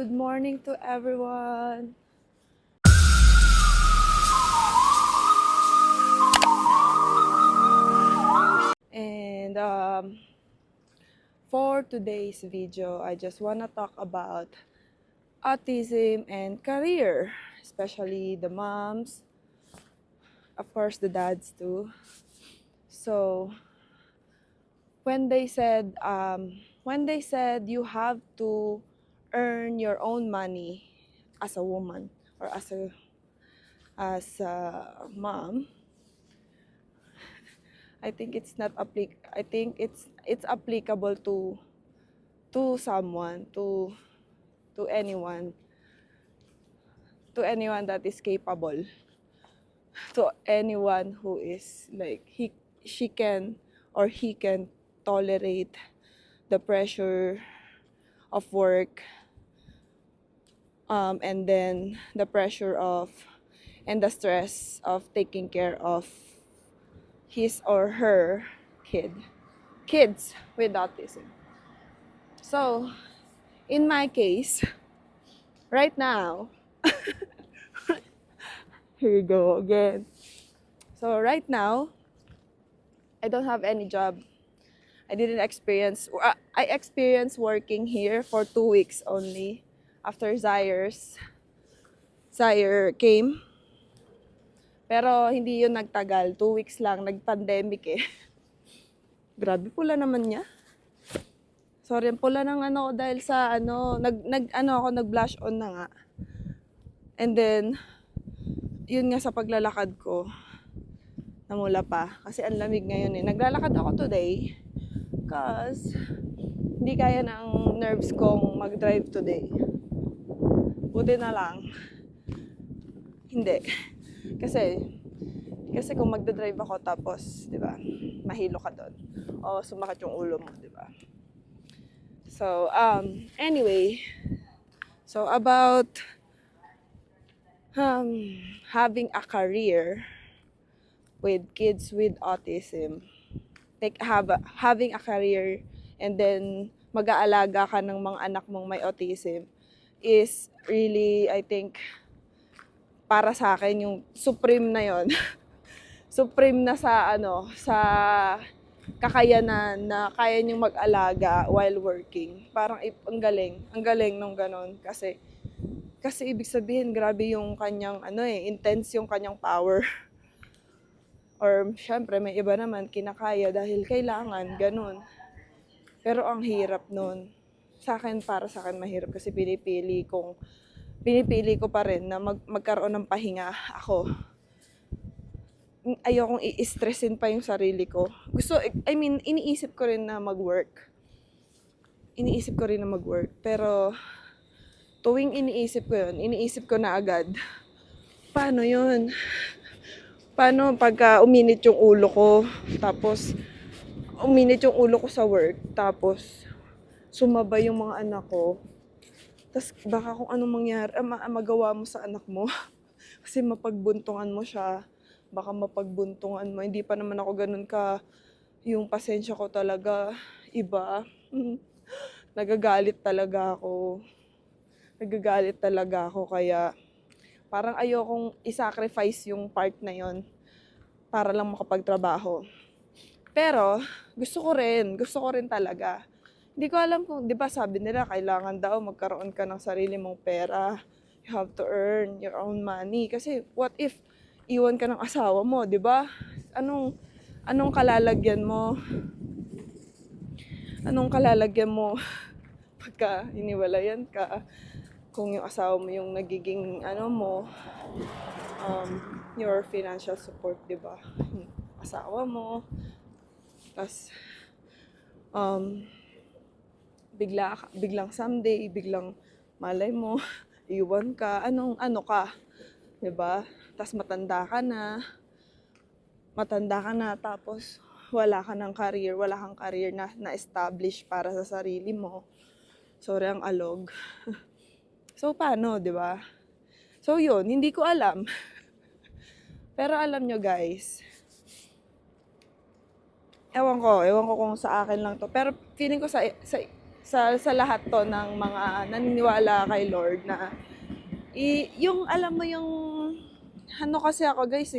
Good morning to everyone. And for today's video, I just want to talk about autism and career, especially the moms, of course the dads too. So when they said you have to earn your own money as a woman or as a mom, I think it's not I think it's applicable to someone, to anyone, to anyone that is capable, to anyone who is like she can or he can tolerate the pressure of work, and then the pressure of and the stress of taking care of his or her kids with autism. So in my case, right now, here you go again. So right now, I don't have any job. I experienced working here for 2 weeks only after Zaire came. Pero hindi yun nagtagal, 2 weeks lang, nag-pandemic eh. Grabe pula naman niya. Sorry, ang pula ng ano dahil sa nag-blush on na nga. And then, yun nga sa paglalakad ko, namula pa. Kasi ang lamig ngayon eh. Naglalakad ako today because hindi kaya ng nerves kong mag-drive today. Buti na lang. Hindi. Kasi kung magdadrive ako tapos, di ba, mahilo ka doon. O sumakit yung ulo mo, di ba? So, anyway. So, about having a career with kids with autism. Like, having a career and then mag-aalaga ka ng mga anak mong may autism is really, I think, para sa akin, yung supreme na yon. Supreme na sa kakayanan na kaya niyong mag-alaga while working. Parang ang galing nung ganon. Kasi ibig sabihin, grabe yung kanyang, intense yung kanyang power. Or, syempre, may iba naman, kinakaya dahil kailangan, ganun. Pero ang hirap nun. Para sa akin, mahirap kasi pinipili ko pa rin na magkaroon ng pahinga ako. Ayokong i-stressin pa yung sarili ko. Iniisip ko rin na mag-work. Pero, tuwing iniisip ko na agad, paano yun? Paano pagka uminit yung ulo ko, tapos uminit yung ulo ko sa work, tapos sumabay yung mga anak ko, tapos baka kung anong mangyari, magawa mo sa anak mo, kasi mapagbuntungan mo siya, baka mapagbuntungan mo, hindi pa naman ako ganun yung pasensya ko talaga, iba, nagagalit talaga ako, kaya parang ayokong i-sacrifice yung part na yon para lang makapagtrabaho. Pero gusto ko rin talaga. Hindi ko alam kung, 'di ba sabi nila kailangan daw magkaroon ka ng sarili mong pera. You have to earn your own money kasi what if iwan ka ng asawa mo, 'di ba? Anong kalalagyan mo? Pagka iniwalayan ka? Kung yung asawa mo yung nagiging your financial support, 'di ba? Asawa mo. Tas biglang someday, biglang malay mo iwan ka, ka, 'di ba? Tas matanda ka na tapos wala kang career na-establish para sa sarili mo. Sorry ang alog. So paano, 'di ba? So yun, hindi ko alam. Pero alam nyo guys, ewan ko kung sa akin lang to. Pero feeling ko sa sa lahat to ng mga naniniwala kay Lord na yung alam mo yung ano kasi ako guys,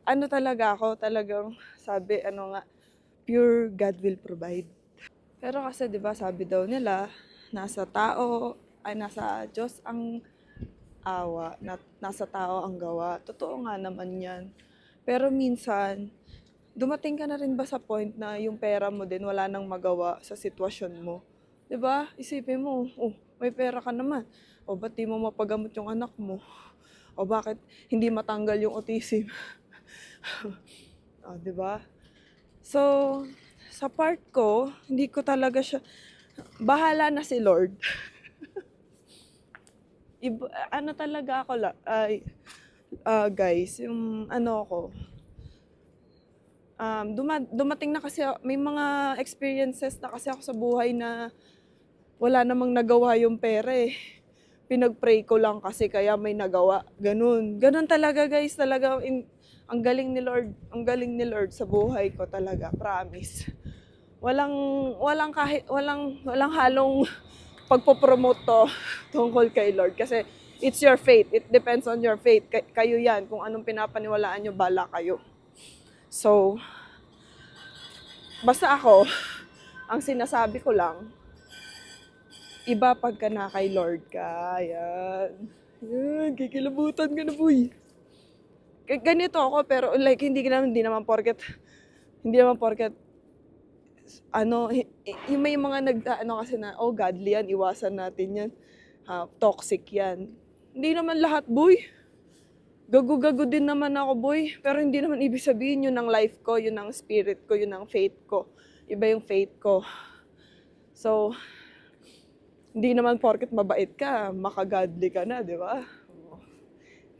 ano talaga ako, talagang sabi ano nga, pure God will provide. Pero kasi 'di ba sabi daw nila, nasa Diyos ang awa, nasa tao ang gawa. Totoo nga naman 'yan. Pero minsan, dumating ka na rin ba sa point na yung pera mo din wala nang magawa sa sitwasyon mo? 'Di ba? Isipin mo, oh, may pera ka naman. O ba't di mo mapagamot yung anak mo? O bakit hindi matanggal yung autism? O, 'di ba? So, sa part ko, hindi ko talaga siya bahala na si Lord. Ano talaga ako guys, yung ano ko, dumating na kasi may mga experiences na kasi ako sa buhay na wala namang nagawa yung pera eh. Pinag-pray ko lang kasi kaya may nagawa. Ganun talaga guys, talaga ang galing ni Lord, ang galing ni Lord sa buhay ko talaga, promise. Walang halong pagpo-promote to tungkol kay Lord kasi it's your faith. It depends on your faith. Kayo yan. Kung anong pinapaniwalaan nyo, bala kayo. So, basta ako, ang sinasabi ko lang, iba pagka na kay Lord ka. Yan. Yan, kikilabutan ka na, boy. Ganito ako, pero like, hindi naman porket, ano, yung may mga ano kasi na, oh, godly yan, iwasan natin yan. Toxic yan. Hindi naman lahat, boy. Gago-gago din naman ako, boy. Pero hindi naman ibig sabihin yun ng life ko, yun ng spirit ko, yun ng faith ko. Iba yung faith ko. So, hindi naman porket mabait ka, makagodly ka na, di ba?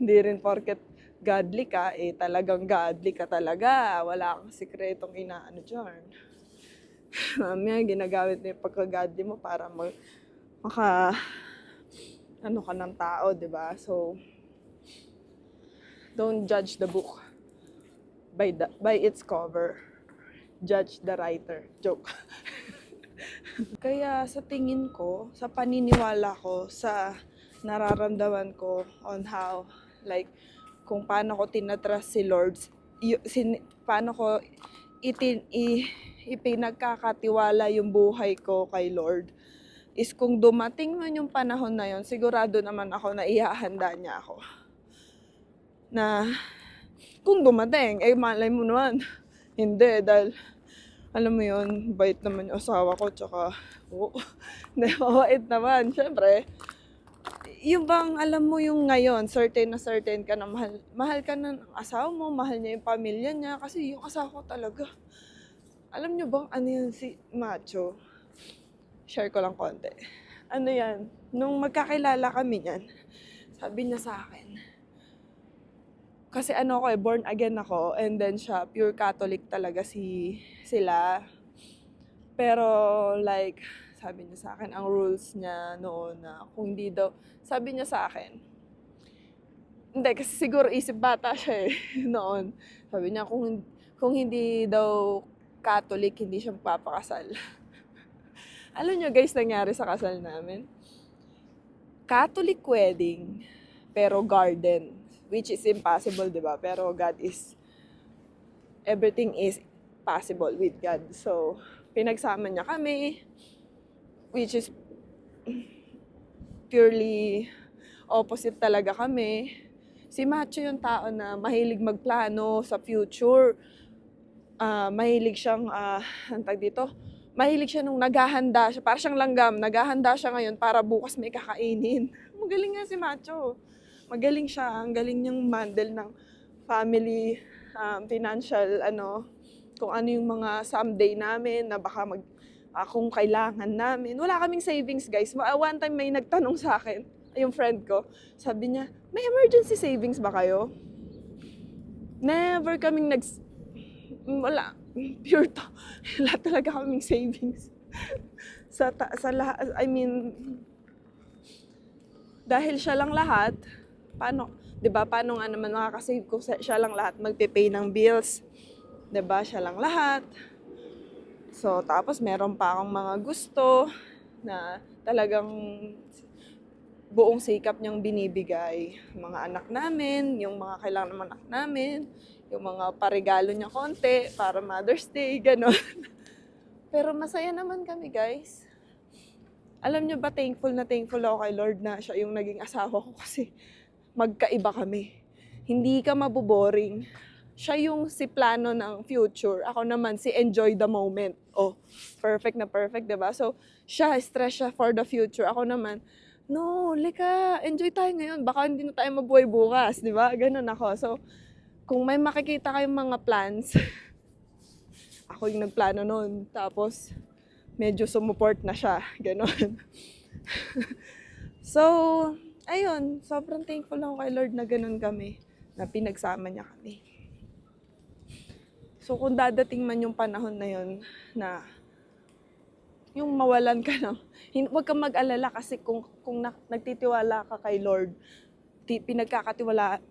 Hindi rin porket godly ka, eh talagang godly ka talaga. Wala kang sikretong inaano dyan. Mamaya, ginagamit mo yung pagka-godly mo para ano ka ng tao, di ba? So, don't judge the book by its cover. Judge the writer. Joke. Kaya sa tingin ko, sa paniniwala ko, sa nararamdaman ko on how, like, kung paano ko tinatrust si Lord, paano ko ipinagkakatiwala yung buhay ko kay Lord, is kung dumating man yung panahon na yon, sigurado naman ako na ihahanda niya ako. Na, kung dumating, eh malay mo naman, hindi, dahil alam mo yun, bait naman yung asawa ko, tsaka, mabait naman. Siyempre, yung bang alam mo yung ngayon, certain ka na mahal ka na ng asawa mo, mahal niya yung pamilya niya, kasi yung asawa ko talaga. Alam niyo bang ano yun si Macho? Share ko lang konti. Ano yan, nung magkakilala kami niyan, sabi niya sa akin, kasi ano ako born again ako, and then siya, pure Catholic talaga sila. Pero like, sabi niya sa akin, ang rules niya noon na kung hindi daw, sabi niya sa akin, hindi, kasi siguro isip bata siya eh, noon. Sabi niya, kung hindi daw Catholic, hindi siya magpapakasal. Alam niyo guys, nangyari sa kasal namin? Catholic wedding, pero garden. Which is impossible, di ba? Pero everything is possible with God. So, pinagsama niya kami, which is purely opposite talaga kami. Si Macho yung tao na mahilig magplano sa future. Mahilig siyang, mahilig siya nung naghahanda siya, parang siyang langgam, naghahanda siya ngayon para bukas may kakainin. Magaling nga si Macho. Magaling siya, ang galing niyang mandel ng family, financial, kung ano yung mga someday namin, na baka kung kailangan namin. Wala kaming savings, guys. One time may nagtanong sa akin, yung friend ko, sabi niya, may emergency savings ba kayo? Never kaming wala. Pure to. Wala talaga kaming savings. sa lahat, dahil siya lang lahat, paano, 'di ba? Paano nga naman makaka-save ko siya lang lahat magpe-pay ng bills? 'Di ba? Siya lang lahat. So, tapos meron pa akong mga gusto na talagang buong sikap niyang binibigay. Mga anak namin, yung mga kailangan ng anak namin, yung mga paregalo niya konti para Mother's Day, gano'n. Pero masaya naman kami, guys. Alam niyo ba, thankful ako kay Lord na siya yung naging asawa ko kasi magkaiba kami. Hindi ka maboboring. Siya yung si plano ng future. Ako naman si enjoy the moment. Oh, perfect na perfect, 'di ba? So, siya stress siya for the future. Ako naman, no, lika, enjoy tayo ngayon. Baka hindi na tayo mabuhay bukas, 'di ba? Ganun ako. So, kung may makikita kayong mga plans, ako yung nagplano noon. Tapos, medyo sumuport na siya. Ganon. So, ayun, sobrang thankful ako kay Lord na ganun kami, na pinagsama niya kami. So, kung dadating man yung panahon na yun, na yung mawalan ka ng, huwag kang mag-alala kasi kung nagtitiwala ka kay Lord, ipinagkakatiwala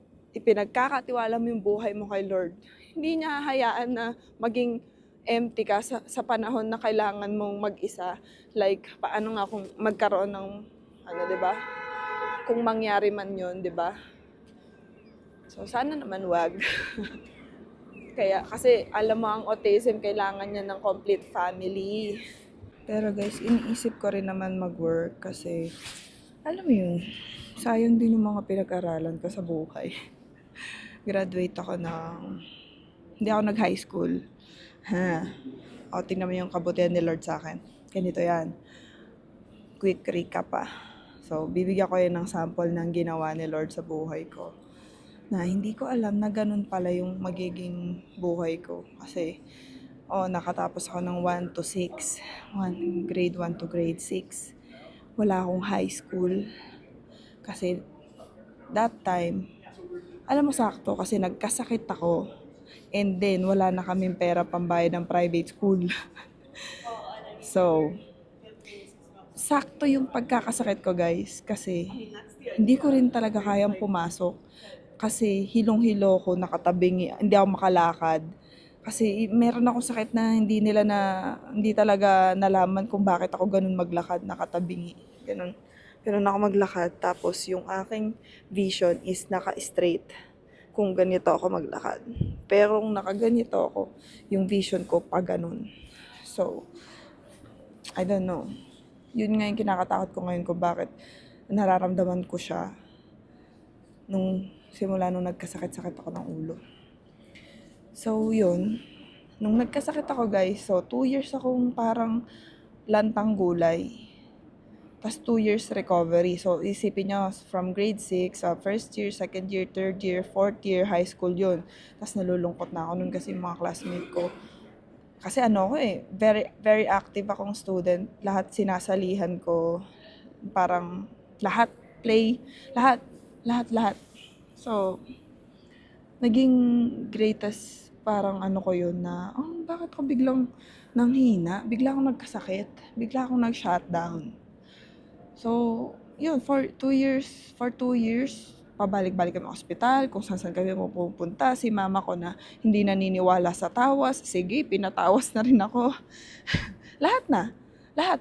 mo yung buhay mo kay Lord, hindi niya hahayaan na maging empty ka sa panahon na kailangan mong mag-isa. Like, paano nga kung magkaroon ng, di ba? Kung mangyari man yun, di ba? So, sana naman wag. Kaya, kasi alam mo ang autism, kailangan niya ng complete family. Pero guys, iniisip ko rin naman mag-work kasi, alam mo yun, sayang din yung mga pinag-aralan ko sa buhay. Graduate ako hindi ako nag-high school. O, tingnan mo yung kabutihan ni Lord sa akin. Ganito yan. Quick recap pa. So, bibigyan ko yun ng sample ng ginawa ni Lord sa buhay ko. Na hindi ko alam na ganun pala yung magiging buhay ko. Kasi, nakatapos ako ng 1 to 6. Grade 1 to grade 6. Wala akong high school. Kasi, that time, alam mo sakto kasi nagkasakit ako. And then, wala na kaming pera pambayad ng private school. So, sakto yung pagkakasakit ko, guys. Kasi, hindi ko rin talaga kayang pumasok. Kasi, hilong-hilo ko, nakatabingi, hindi ako makalakad. Kasi, meron akong sakit na hindi talaga nalaman kung bakit ako ganun maglakad, nakatabingi. Ganun. Ganun ako maglakad. Tapos, yung aking vision is naka-straight kung ganito ako maglakad. Pero kung nakaganito ako, yung vision ko pa ganun. So, I don't know. Yun nga yung kinakatakot ko ngayon kung bakit nararamdaman ko siya simula nung nagkasakit-sakit ako ng ulo. So, yun. Nung nagkasakit ako, guys, so 2 years akong parang lantang gulay. Tapos 2 years recovery. So, isipin nyo, from grade 6, first year, second year, third year, fourth year, high school yun. Tapos nalulungkot na ako nun kasi yung mga classmate ko. Kasi very, very active akong student. Lahat sinasalihan ko. Parang lahat, play, lahat. So, naging greatest parang ko yun na, bakit ko biglang nanghina? Bigla akong nagkasakit. Bigla akong nag-shutdown. So, yun, for 2 years, pabalik-balik kami ospital, kung saan kami pupunta. Si mama ko na hindi naniniwala sa tawas. Sige, pinatawas na rin ako. Lahat,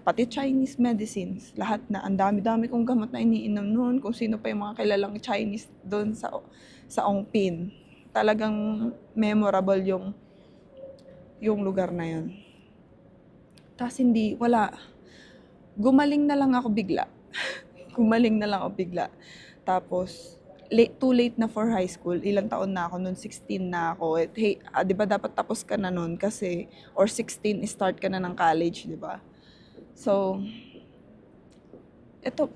pati Chinese medicines. Lahat na, ang dami-dami kong gamot na iniinom noon. Kung sino pa yung mga kilalang Chinese doon sa Ongpin. Talagang memorable yung lugar na yun. Tapos wala. Gumaling na lang ako bigla. Tapos, too late na for high school. Ilang taon na ako, noon 16 na ako. Hey, di ba dapat tapos ka na noon kasi, or 16, start ka na ng college, di ba? So, ito,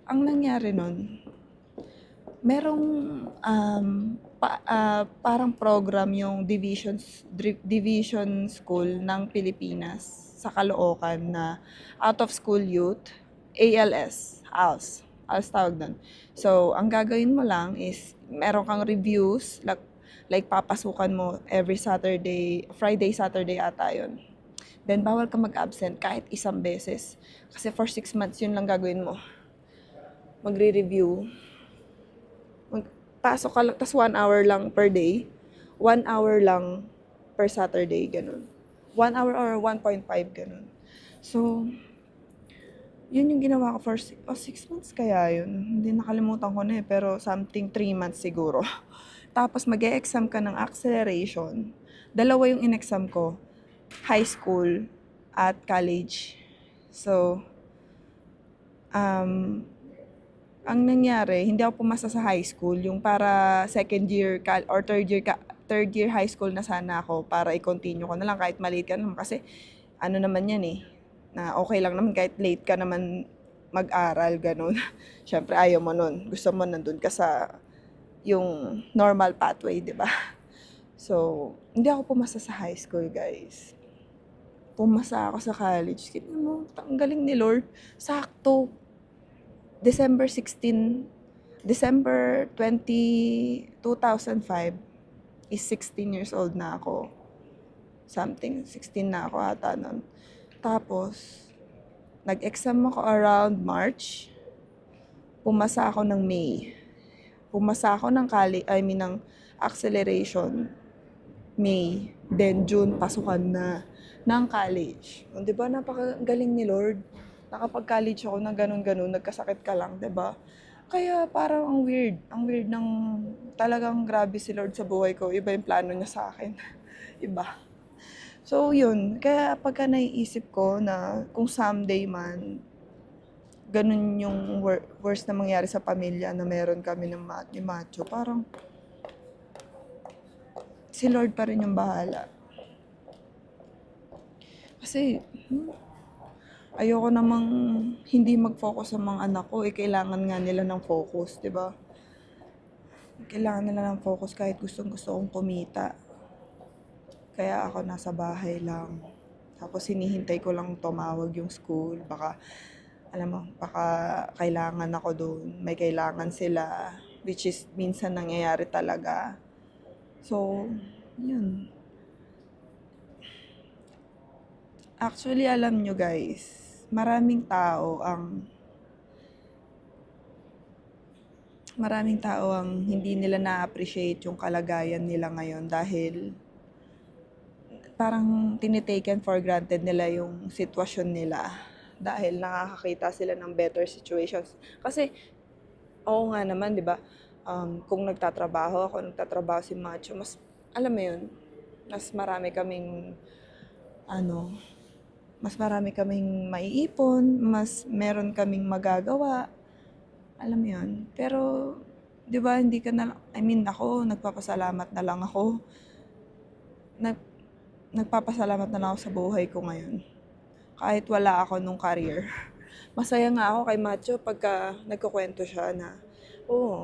ang nangyari noon, merong parang program yung division school ng Pilipinas sa Caloocan na out of school youth, ALS tawag doon. So, ang gagawin mo lang is meron kang reviews, like papasukan mo every Friday, Saturday ata yun. Then, bawal ka mag-absent kahit isang beses. Kasi for 6 months, yun lang gagawin mo. Magre-review. Pasok ka lang, tas 1 hour lang per day. 1 hour lang per Saturday, ganun. 1 hour or 1.5, ganun. So, yun yung ginawa ko for 6 months kaya yun. Hindi nakalimutan ko na eh, pero something 3 months siguro. Tapos mag-e-exam ka ng acceleration. Dalawa yung in-exam ko, high school at college. So, ang nangyari, hindi ako pumasa sa high school, yung para second year or third year high school na sana ako para i-continue ko na lang kahit maliit ka naman kasi ano naman yan eh, na okay lang naman kahit late ka naman mag-aral, ganun. Siyempre ayaw mo nun. Gusto mo nandun ka sa yung normal pathway, di ba? So, hindi ako pumasa sa high school, guys. Pumasa ako sa college. Tignan mo, ang galing ni Lord. Sakto. December 20, 2005 is 16 years old na ako. Something, 16 na ako ata nun. Tapos, nag-exam ako around March. Pumasa ako ng May. Pumasa ako ng ng acceleration. May. Then, June, pasukan na ng college. Di ba, napakagaling ni Lord. Nakapag-college ako na ganun-ganun, nagkasakit ka lang, di ba? Kaya parang ang weird ng talagang grabe si Lord sa buhay ko. Iba yung plano niya sa akin. Iba. So, yun. Kaya pagka naiisip ko na kung someday man, ganun yung worst na mangyari sa pamilya na meron kami ni Macho, parang si Lord pa rin yung bahala. Kasi, ayoko namang hindi mag-focus sa mga anak ko. Kailangan nga nila ng focus, di ba? Kailangan nila ng focus kahit gustong-gusto kong kumita. Kaya ako nasa bahay lang. Tapos hinihintay ko lang tumawag yung school. Baka, alam mo, baka kailangan ako doon. May kailangan sila. Which is minsan nangyayari talaga. So, yun. Actually, alam nyo guys, maraming tao ang hindi nila na-appreciate yung kalagayan nila ngayon dahil parang tinitaken for granted nila yung sitwasyon nila dahil nakakakita sila ng better situations. Kasi, oo nga naman, di ba? Kung nagtatrabaho si Macho, mas, alam mo yun, mas marami kaming maiipon, mas meron kaming magagawa. Alam mo yun. Pero, di ba, ako, nagpapasalamat na lang ako. Nagpapasalamat na lang ako sa buhay ko ngayon. Kahit wala ako nung career. Masaya nga ako kay Macho pagka nagkukwento siya na,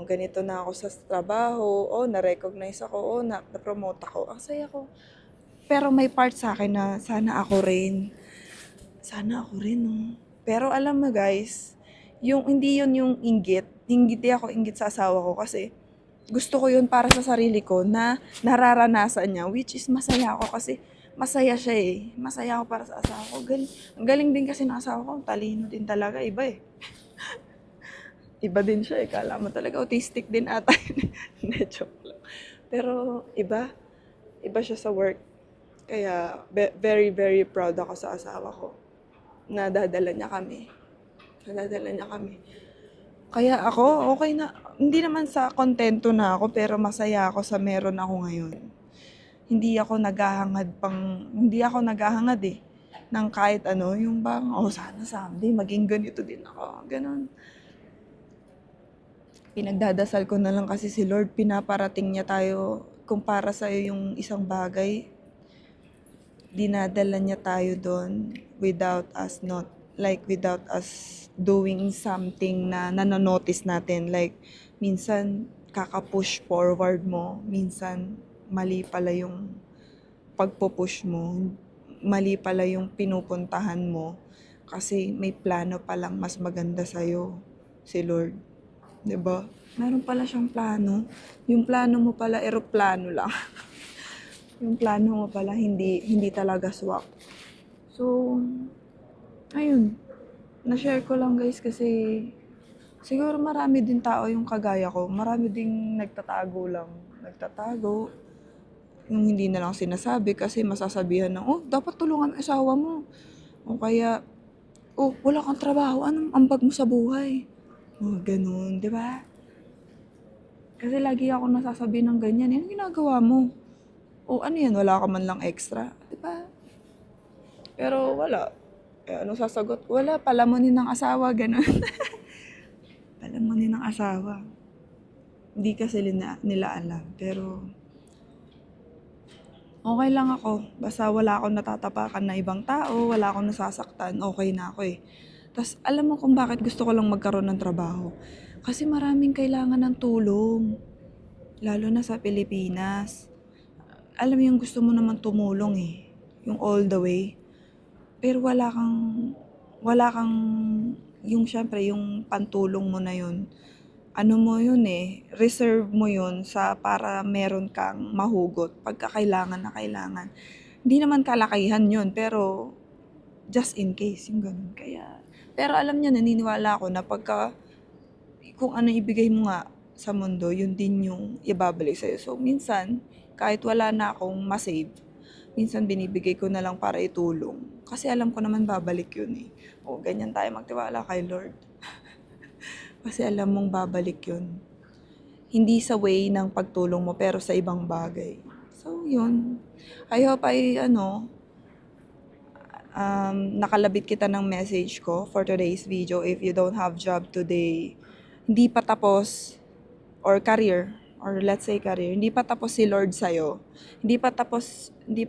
ganito na ako sa trabaho, na-recognize ako, na-promote ako. Ang saya ko. Pero may part sa akin na sana ako rin. Pero alam mo guys, hindi yun yung inggit. Hindi ako inggit sa asawa ko kasi gusto ko yun para sa sarili ko na nararanasan niya, which is masaya ako kasi masaya siya eh. Masaya ako para sa asawa ko. Ang galing din kasi ng asawa ko. Talino din talaga. Iba eh. Iba din siya eh. Kala mo talaga autistic din ata. Hindi, joke lang. Pero iba. Iba siya sa work. Kaya very, very proud ako sa asawa ko. Nadadala niya kami. Kaya ako, okay na. Hindi naman sa kontento na ako, pero masaya ako sa meron ako ngayon. Hindi ako naghahangad eh. Ng kahit ano, yung bang, sana someday maging ganito din ako. Ganon. Pinagdadasal ko na lang kasi si Lord, pinaparating niya tayo kung para sa'yo yung isang bagay. Dinadala niya tayo doon without us doing something na nanonotice natin. Like, minsan, kaka-push forward mo. Minsan, mali pala yung pagpo-push mo. Mali pala yung pinupuntahan mo. Kasi may plano palang mas maganda sa'yo, si Lord. 'Di ba? Meron pala siyang plano. Yung plano mo pala, eroplano lang. Yung plano mo pala, hindi talaga swak. So, ayun. Na-share ko lang guys kasi siguro marami din tao yung kagaya ko. Marami ding nagtatago lang. Yung hindi na lang sinasabi kasi masasabihan ng, oh, dapat tulungan ang asawa mo. O kaya, oh, wala kang trabaho, anong ambag mo sa buhay? Oh, ganun, di ba? Kasi lagi ako nasasabi ng ganyan, yung ginagawa mo. O ano yan, wala ka man lang extra, di ba? Pero wala. Eh, anong sasagot? Wala, palamunin ng asawa, ganun. Palamunin ng asawa. Hindi kasi nila alam, pero okay lang ako. Basta wala akong natatapakan na ibang tao, wala akong nasasaktan, okay na ako eh. Tapos alam mo kung bakit gusto ko lang magkaroon ng trabaho? Kasi maraming kailangan ng tulong, lalo na sa Pilipinas. Alam mo yung gusto mo naman tumulong eh, yung all the way. Pero wala kang, yung syempre, yung pantulong mo na yun, ano mo yun eh, reserve mo yun sa para meron kang mahugot pagka kailangan na kailangan. Hindi naman kalakihan yun, pero just in case, yung ganun. Kaya, pero alam niya, naniniwala ako na pagka, kung ano ibigay mo nga sa mundo, yun din yung ibabalik sa'yo. So, minsan, kahit wala na akong masave, minsan binibigay ko na lang para itulong. Kasi alam ko naman babalik yun eh. O, ganyan tayo magtiwala kay Lord. Kasi alam mong babalik yun. Hindi sa way ng pagtulong mo, pero sa ibang bagay. So, yun. I hope nakalabit kita ng message ko for today's video. If you don't have job today, hindi pa tapos, or career, or let's say career, hindi pa tapos si Lord sa'yo. Hindi pa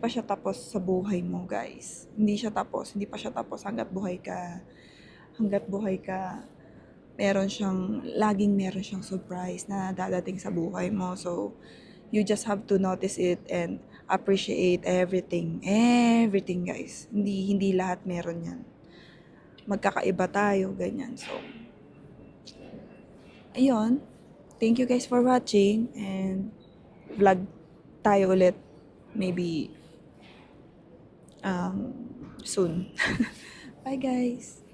siya tapos sa buhay mo, guys. Hindi pa siya tapos hanggat buhay ka. Laging meron siyang surprise na dadating sa buhay mo. So, you just have to notice it and appreciate everything. Everything, guys. Hindi lahat meron yan. Magkakaiba tayo, ganyan. So, ayun. Thank you guys for watching and vlog tayo ulit. Maybe soon. Bye guys!